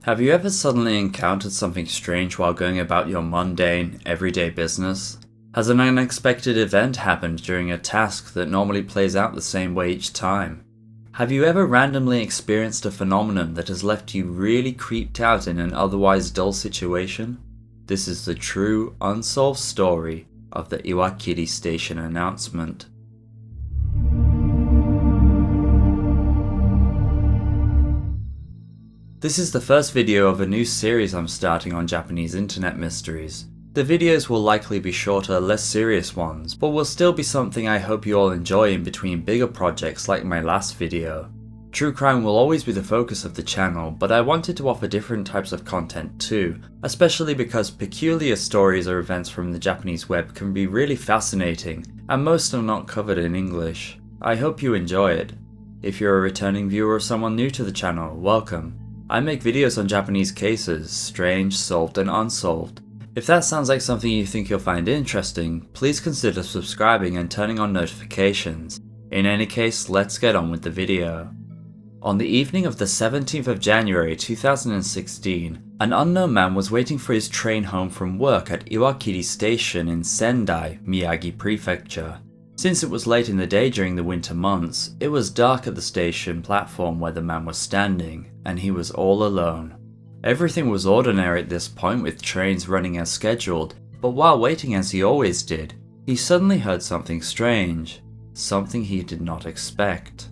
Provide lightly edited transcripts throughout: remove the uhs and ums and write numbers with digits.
Have you ever suddenly encountered something strange while going about your mundane, everyday business? Has an unexpected event happened during a task that normally plays out the same way each time? Have you ever randomly experienced a phenomenon that has left you really creeped out in an otherwise dull situation? This is the true, unsolved story of the Iwakiri Station announcement. This is the first video of a new series I'm starting on Japanese internet mysteries. The videos will likely be shorter, less serious ones, but will still be something I hope you all enjoy in between bigger projects like my last video. True crime will always be the focus of the channel, but I wanted to offer different types of content too, especially because peculiar stories or events from the Japanese web can be really fascinating, and most are not covered in English. I hope you enjoy it. If you're a returning viewer or someone new to the channel, welcome. I make videos on Japanese cases, strange, solved and unsolved. If that sounds like something you think you'll find interesting, please consider subscribing and turning on notifications. In any case, let's get on with the video. On the evening of the 17th of January 2016, an unknown man was waiting for his train home from work at Iwakiri Station in Sendai, Miyagi prefecture. Since it was late in the day during the winter months, it was dark at the station platform where the man was standing, and he was all alone. Everything was ordinary at this point with trains running as scheduled, but while waiting as he always did, he suddenly heard something strange, something he did not expect.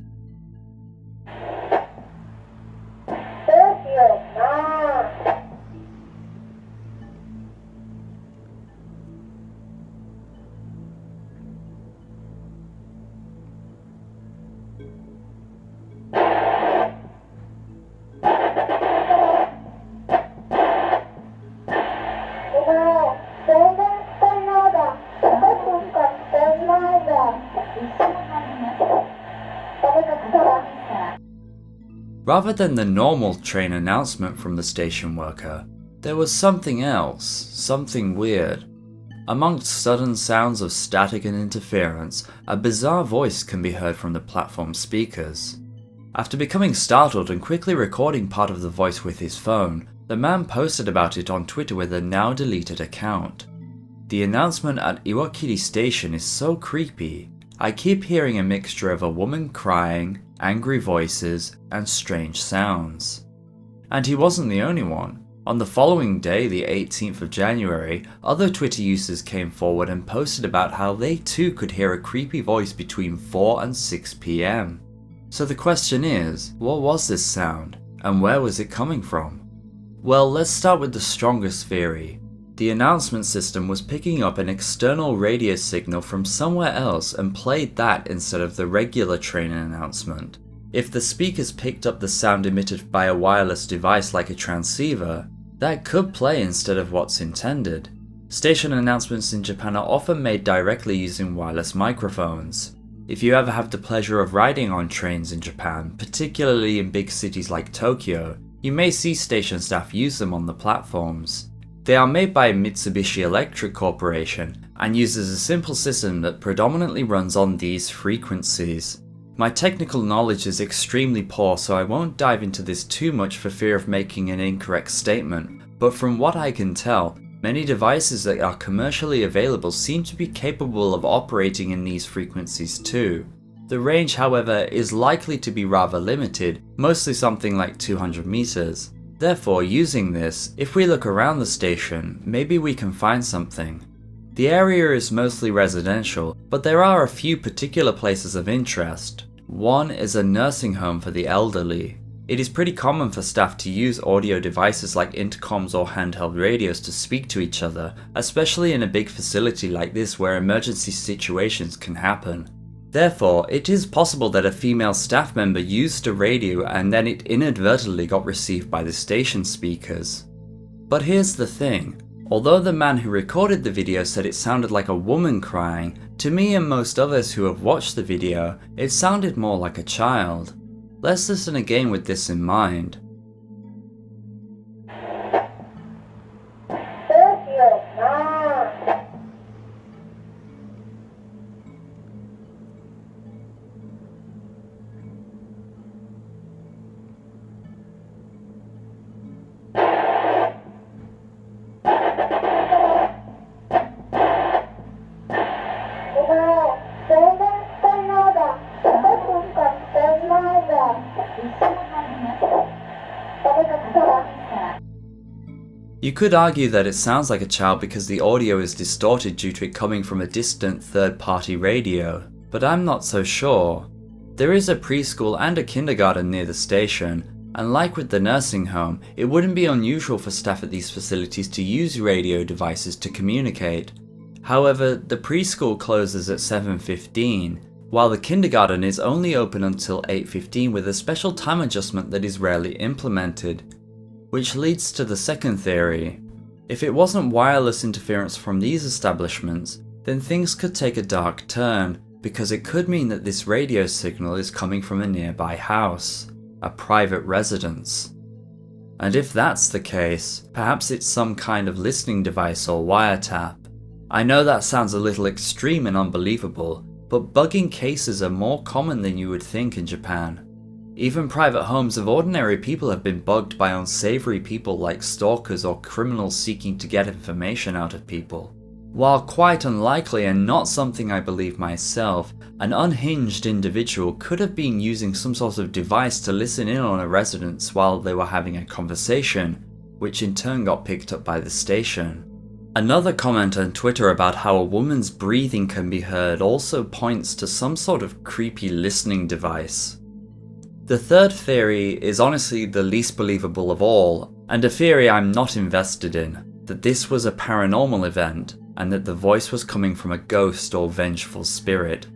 Rather than the normal train announcement from the station worker, there was something else, something weird. Amongst sudden sounds of static and interference, a bizarre voice can be heard from the platform speakers. After becoming startled and quickly recording part of the voice with his phone, the man posted about it on Twitter with a now deleted account. The announcement at Iwakiri Station is so creepy. I keep hearing a mixture of a woman crying, angry voices, and strange sounds. And he wasn't the only one. On the following day, the 18th of January, other Twitter users came forward and posted about how they too could hear a creepy voice between 4 and 6 PM. So the question is, what was this sound, and where was it coming from? Well, let's start with the strongest theory. The announcement system was picking up an external radio signal from somewhere else and played that instead of the regular train announcement. If the speakers picked up the sound emitted by a wireless device like a transceiver, that could play instead of what's intended. Station announcements in Japan are often made directly using wireless microphones. If you ever have the pleasure of riding on trains in Japan, particularly in big cities like Tokyo, you may see station staff use them on the platforms. They are made by Mitsubishi Electric Corporation and uses a simple system that predominantly runs on these frequencies. My technical knowledge is extremely poor, so I won't dive into this too much for fear of making an incorrect statement, but from what I can tell, many devices that are commercially available seem to be capable of operating in these frequencies too. The range, however, is likely to be rather limited, mostly something like 200 meters. Therefore, using this, if we look around the station, maybe we can find something. The area is mostly residential, but there are a few particular places of interest. One is a nursing home for the elderly. It is pretty common for staff to use audio devices like intercoms or handheld radios to speak to each other, especially in a big facility like this where emergency situations can happen. Therefore, it is possible that a female staff member used a radio and then it inadvertently got received by the station speakers. But here's the thing. Although the man who recorded the video said it sounded like a woman crying, to me and most others who have watched the video, it sounded more like a child. Let's listen again with this in mind. You could argue that it sounds like a child because the audio is distorted due to it coming from a distant third-party radio, but I'm not so sure. There is a preschool and a kindergarten near the station, and like with the nursing home, it wouldn't be unusual for staff at these facilities to use radio devices to communicate. However, the preschool closes at 7:15, while the kindergarten is only open until 8:15 with a special time adjustment that is rarely implemented. Which leads to the second theory. If it wasn't wireless interference from these establishments, then things could take a dark turn, because it could mean that this radio signal is coming from a nearby house, a private residence. And if that's the case, perhaps it's some kind of listening device or wiretap. I know that sounds a little extreme and unbelievable, but bugging cases are more common than you would think in Japan. Even private homes of ordinary people have been bugged by unsavory people like stalkers or criminals seeking to get information out of people. While quite unlikely and not something I believe myself, an unhinged individual could have been using some sort of device to listen in on a residence while they were having a conversation, which in turn got picked up by the station. Another comment on Twitter about how a woman's breathing can be heard also points to some sort of creepy listening device. The third theory is honestly the least believable of all, and a theory I'm not invested in, that this was a paranormal event, and that the voice was coming from a ghost or vengeful spirit.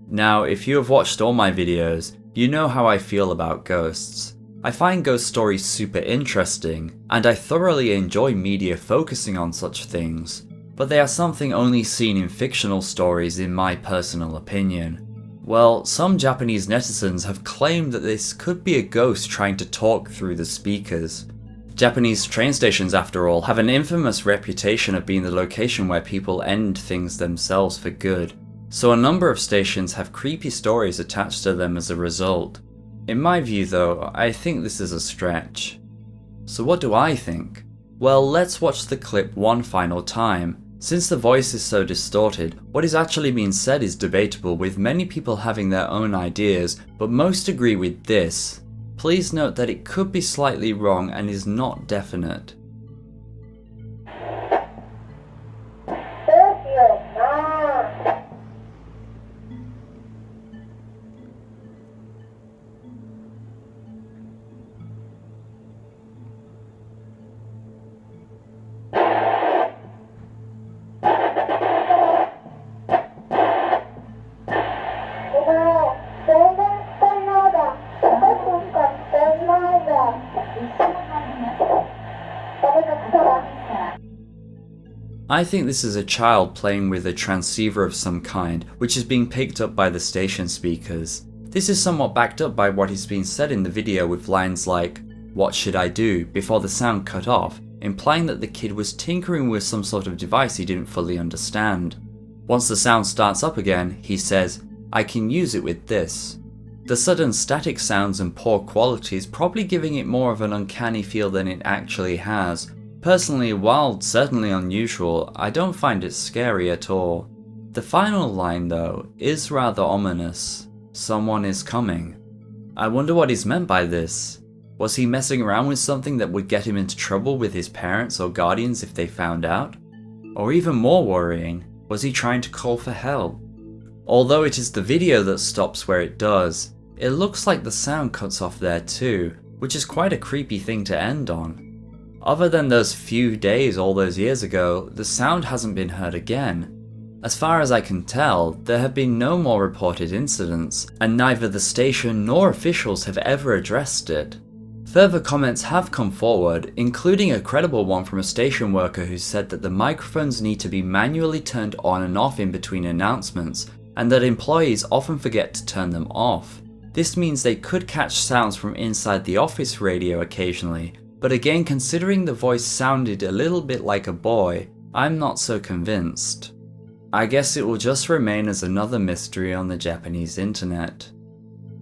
Now, if you have watched all my videos, you know how I feel about ghosts. I find ghost stories super interesting, and I thoroughly enjoy media focusing on such things, but they are something only seen in fictional stories in my personal opinion. Well, some Japanese netizens have claimed that this could be a ghost trying to talk through the speakers. Japanese train stations, after all, have an infamous reputation of being the location where people end things themselves for good, so a number of stations have creepy stories attached to them as a result. In my view though, I think this is a stretch. So what do I think? Well, let's watch the clip one final time. Since the voice is so distorted, what is actually being said is debatable, with many people having their own ideas, but most agree with this. Please note that it could be slightly wrong and is not definite. I think this is a child playing with a transceiver of some kind, which is being picked up by the station speakers. This is somewhat backed up by what is being said in the video with lines like, "What should I do?" before the sound cut off, implying that the kid was tinkering with some sort of device he didn't fully understand. Once the sound starts up again, he says, "I can use it with this." The sudden static sounds and poor quality is probably giving it more of an uncanny feel than it actually has. Personally, while certainly unusual, I don't find it scary at all. The final line though is rather ominous. Someone is coming. I wonder what is meant by this. Was he messing around with something that would get him into trouble with his parents or guardians if they found out? Or even more worrying, was he trying to call for help? Although it is the video that stops where it does, it looks like the sound cuts off there too, which is quite a creepy thing to end on. Other than those few days all those years ago, the sound hasn't been heard again. As far as I can tell, there have been no more reported incidents, and neither the station nor officials have ever addressed it. Further comments have come forward, including a credible one from a station worker who said that the microphones need to be manually turned on and off in between announcements, and that employees often forget to turn them off. This means they could catch sounds from inside the office radio occasionally, but again, considering the voice sounded a little bit like a boy, I'm not so convinced. I guess it will just remain as another mystery on the Japanese internet.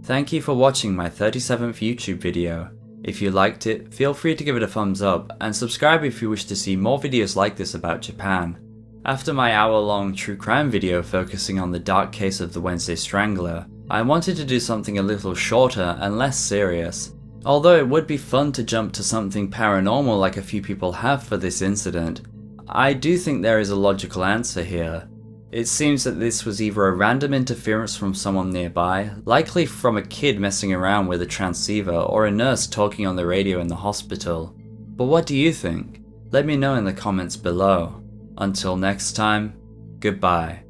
Thank you for watching my 37th YouTube video. If you liked it, feel free to give it a thumbs up, and subscribe if you wish to see more videos like this about Japan. After my hour-long true crime video focusing on the dark case of the Wednesday Strangler, I wanted to do something a little shorter and less serious. Although it would be fun to jump to something paranormal like a few people have for this incident, I do think there is a logical answer here. It seems that this was either a random interference from someone nearby, likely from a kid messing around with a transceiver or a nurse talking on the radio in the hospital. But what do you think? Let me know in the comments below. Until next time, goodbye.